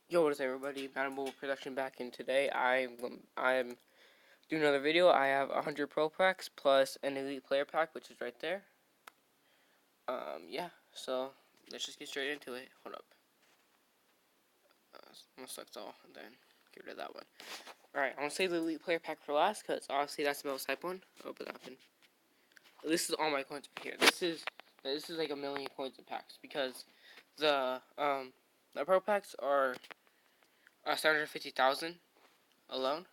Yo, what is everybody? Madden Mobile Production back in today. I'm doing another video. I have 100 Pro Packs plus an Elite Player Pack, which is right there. Yeah. So let's just get straight into it. Hold up. I'm gonna select all and then get rid of that one. All right. I'm gonna save the Elite Player Pack for last because obviously that's the most hype one. Open that one. This is all my coins right here. This is like a million coins in packs because the Pro Packs are 750,000 alone.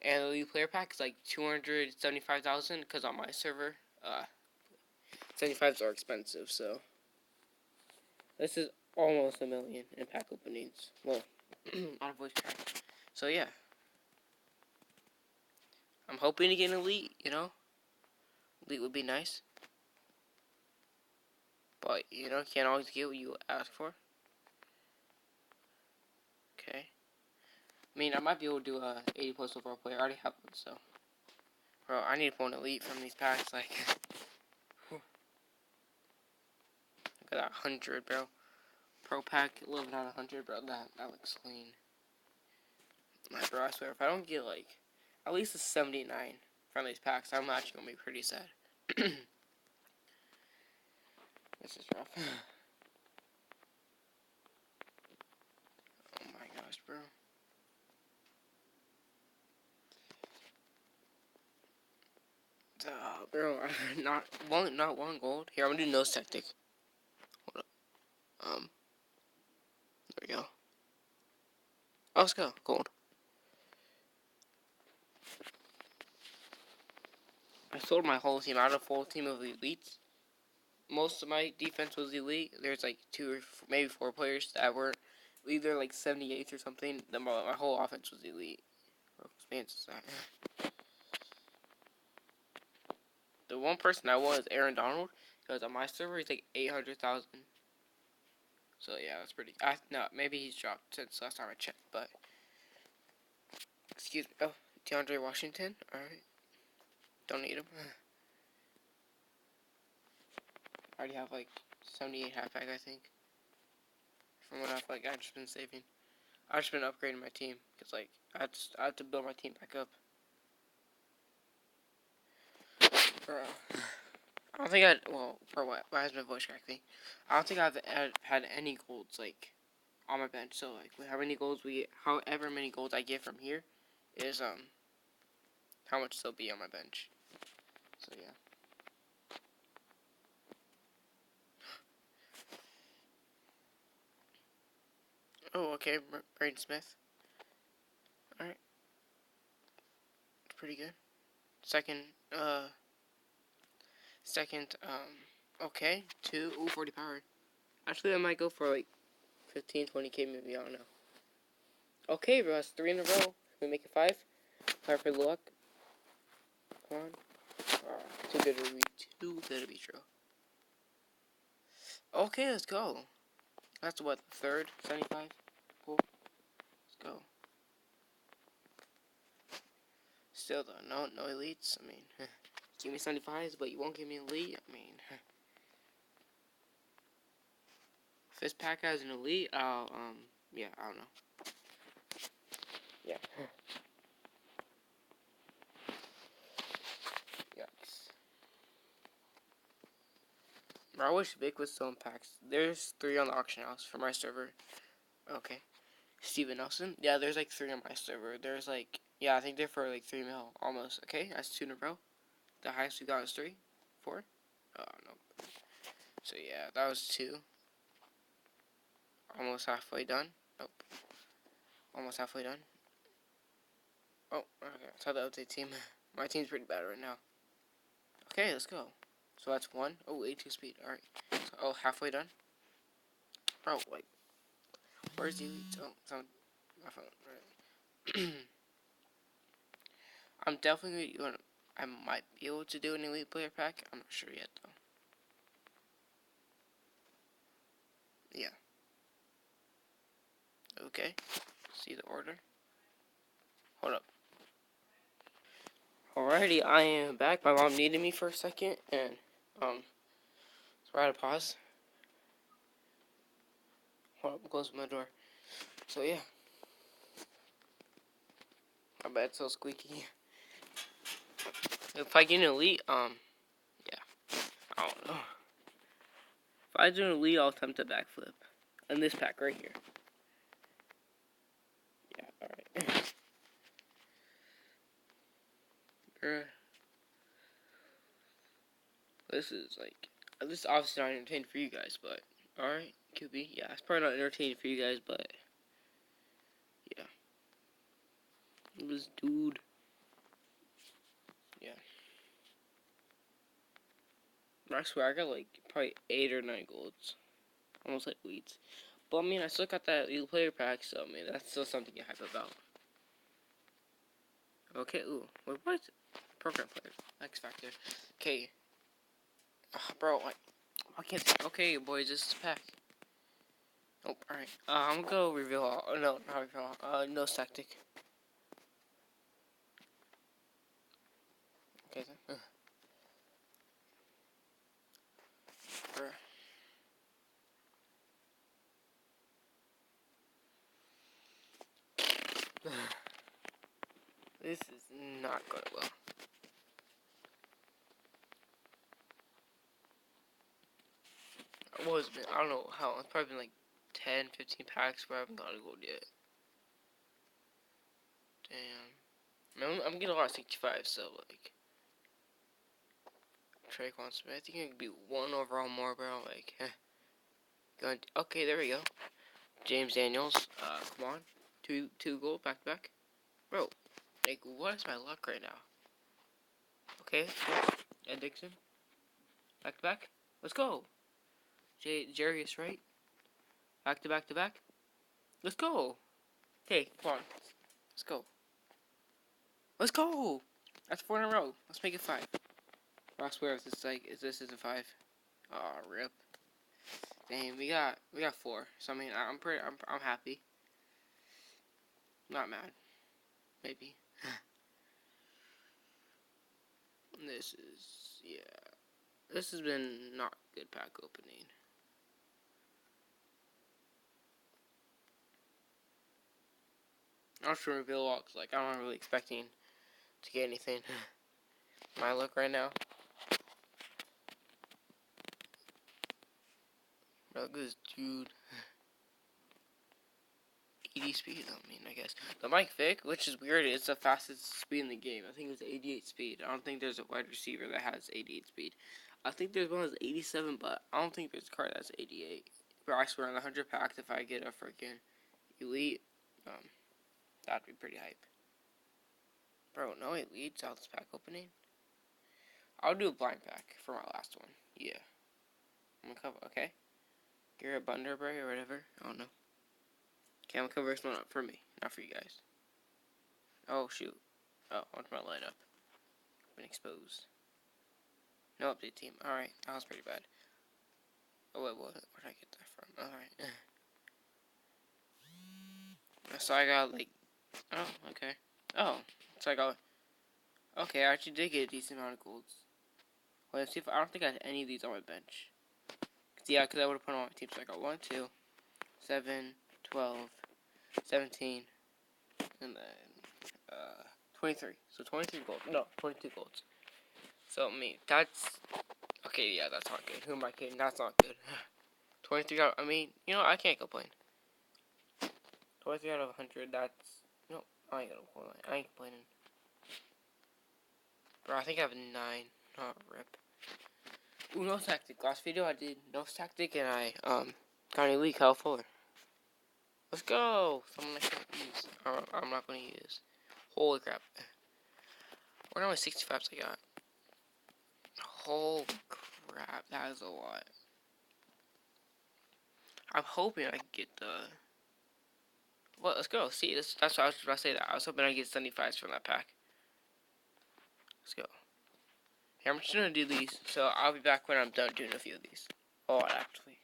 And the Elite Player Pack is like 275,000 because on my server, 75s are expensive. So this is almost a million in pack openings. Well, on a voice crack. So yeah, I'm hoping to get an Elite. Elite would be nice, but can't always get what you ask for. Okay. I mean, I might be able to do a 80 plus overall player. I already have one, so. Bro, I need to pull an Elite from these packs. Like, look at that 100, bro. Pro pack living on 100, bro. That looks clean. My bro, I swear, if I don't get like at least a 79 from these packs, I'm actually gonna be pretty sad. This is rough. Oh my gosh, bro. Bro, not one gold. Here, I'm gonna do nose tactic. Hold up. There we go. Oh, let's go. Gold. I sold my whole team. I had a full team of elites. Most of my defense was elite. There's like maybe four players that were either like 78 or something. Then my whole offense was elite. Bro, whose is that? The one person I won is Aaron Donald because on my server he's like 800,000. So yeah, that's pretty. No, maybe he's dropped since last time I checked. But excuse me. Oh, DeAndre Washington. All right, don't need him. I already have like 78 halfback, I think. From what I've just been saving. I've just been upgrading my team because like I had to build my team back up. Bro. I don't think for what? Why has my voice cracking? I don't think I've had any golds, like, on my bench. So, like, however many golds I get from here is, how much they'll be on my bench. So, yeah. Oh, okay, Braden Smith. Alright. Pretty good. Second, okay. 40 power. Actually, I might go for, like, 15, 20k maybe, I don't know. Okay, bro, that's 3 in a row. We make it 5. 5 for luck. Come on. Too good to be true. Okay, let's go. That's what, the third? 75? Cool. Let's go. Still though, no elites. I mean, give me 75s, but you won't give me an elite. I mean, if this pack has an elite, yeah, I don't know. Yeah. Yikes. I wish Vic was still in packs. There's 3 on the auction house for my server. Okay. Steven Nelson. Yeah, there's like 3 on my server. There's like, yeah, I think they're for like 3 mil almost. Okay, that's 2 in a row. The highest we got is 3, 4. Oh no. So yeah, that was 2. Almost halfway done. Nope. Almost halfway done. Oh, okay. Let's have the update team. My team's pretty bad right now. Okay, let's go. So that's 1. Oh, 82 speed. Alright. So, halfway done. Bro, like, where's the elite? Oh, it's on my phone. Right. I'm definitely gonna. I might be able to do an elite player pack. I'm not sure yet, though. Yeah. Okay. See the order. Hold up. Alrighty, I am back. My mom needed me for a second, and so we're at a pause. Hold up, close my door. So yeah. I bet it's so squeaky. If I get an elite, yeah. I don't know. If I do an elite, I'll attempt a backflip. In this pack right here. Yeah, alright. This is like, this is obviously not entertaining for you guys, but alright, could be. Yeah, it's probably not entertaining for you guys, but yeah. This dude. Yeah. I swear, I got like probably 8 or 9 golds. Almost like weeds. But I mean, I still got that elite player pack, so I mean, that's still something to hype about. Okay, ooh. Wait, what? Program player. X Factor. Okay. Bro, like, I can't say. Okay, boys, this is a pack. Oh, alright. I'm gonna go reveal all. Oh, no, not reveal all. No tactic. Okay, then. This is not going well. What has been? I don't know how. It's probably been like 10, 15 packs where I haven't got a gold yet. Damn. I'm getting a lot of 65, so like. Traquan Smith, you can be one overall more, bro. Like, going. Okay, there we go. James Daniels. Come on. Two gold back to back. Bro, like, what is my luck right now? Okay, cool. Ed Dixon. Back to back. Let's go. Jarius, right? Back to back to back. Let's go. Okay, come on. Let's go. Let's go. That's 4 in a row. Let's make it 5. I swear if this like this isn't 5. Aw, rip. Dang, we got 4. So I mean, I'm happy. Not mad. Maybe. This is, yeah. This has been not good pack opening. I'm sure reveal all because like I'm not really expecting to get anything. My luck right now. Look at this dude. 80 speed, I mean, I guess. The Mike Vick, which is weird, it's the fastest speed in the game. I think it's 88 speed. I don't think there's a wide receiver that has 88 speed. I think there's one that's 87, but I don't think there's a card that's 88. But I swear on the 100 packs, if I get a freaking elite, that'd be pretty hype. Bro, no elites out this pack opening? I'll do a blind pack for my last one. Yeah. I'm gonna cover, okay? Garrett Bunderberg or whatever. I don't know. Okay, I'm gonna cover this one up for me, not for you guys. Oh, shoot. Oh, what's my lineup? Been exposed. No update team. Alright, that was pretty bad. Oh, wait, where did I get that from? Alright. So I got, like... Oh, okay. Oh, so I got... Okay, I actually did get a decent amount of golds. Well, let's see if... I don't think I had any of these on my bench. Yeah, because I would have put them on my team. So I got 1, 2, 7, 12, 17, and then 23. So 23 gold. No, 22 golds. So I mean, that's okay. Yeah, that's not good. Who am I kidding? That's not good. 23 out. I mean, you know, I can't complain. 23 out of 100. That's no. I ain't gonna complain. I ain't complaining. Bro, I think I have 9. Oh, rip. Ooh, no tactic. Last video I did no tactic, and I got an elite Kyle Fuller. Let's go! Someone I can't use. I'm not gonna use. Holy crap. What are my 65s I got? Holy crap, that is a lot. I'm hoping I can get the... Well, let's go. See, that's what I was about to say. That I was hoping I get 75s from that pack. Let's go. Here, I'm just gonna do these, so I'll be back when I'm done doing a few of these. Oh, actually.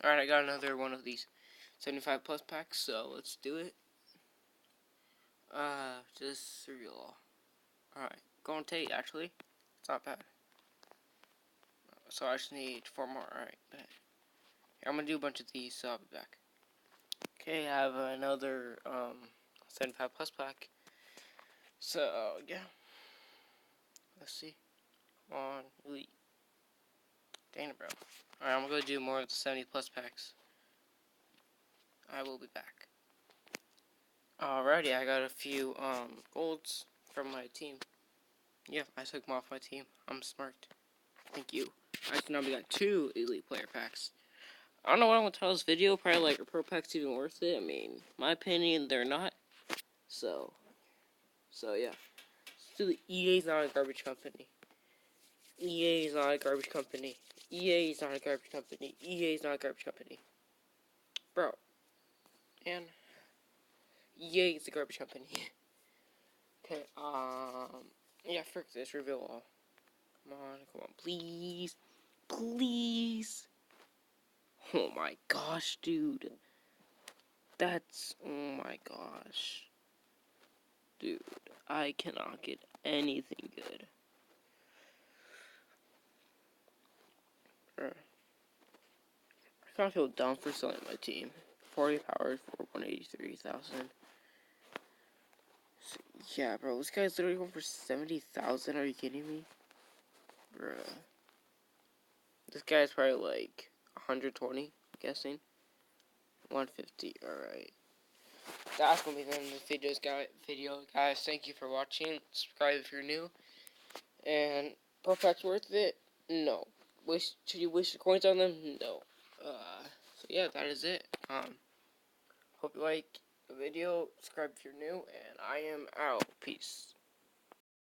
Alright, I got another one of these 75 plus packs, so let's do it. Just cereal. Alright, go on Tate, actually. It's not bad. So I just need 4 more. Alright, bet. I'm gonna do a bunch of these, so I'll be back. Okay, I have another 75 plus pack. So yeah, let's see. On elite. Dang it, bro. Alright, I'm gonna do more of the 70 plus packs. I will be back. Alrighty, I got a few golds from my team. Yeah, I took them off my team. I'm smart. Thank you. I now we got 2 elite player packs. I don't know what I'm gonna tell this video. Probably like, are pro packs even worth it? I mean, my opinion, they're not. So yeah. Still, the EA's not a garbage company. EA is not a garbage company. EA is not a garbage company. EA is not a garbage company. Bro. And EA is a garbage company. Okay, yeah, frick this, reveal all. Come on, please. Please. Oh my gosh, dude. Oh my gosh. Dude, I cannot get anything good. I kind of feel dumb for selling my team. 40 powers for 183,000. So, yeah, bro, this guy's literally going for 70,000. Are you kidding me? Bruh. This guy's probably like 120, I'm guessing. 150, alright. That's gonna be the end of the video, guys. Thank you for watching. Subscribe if you're new. And pro packs worth it? No. Should you wish the coins on them? No. So yeah, that is it. Hope you like the video. Subscribe if you're new, and I am out. Peace.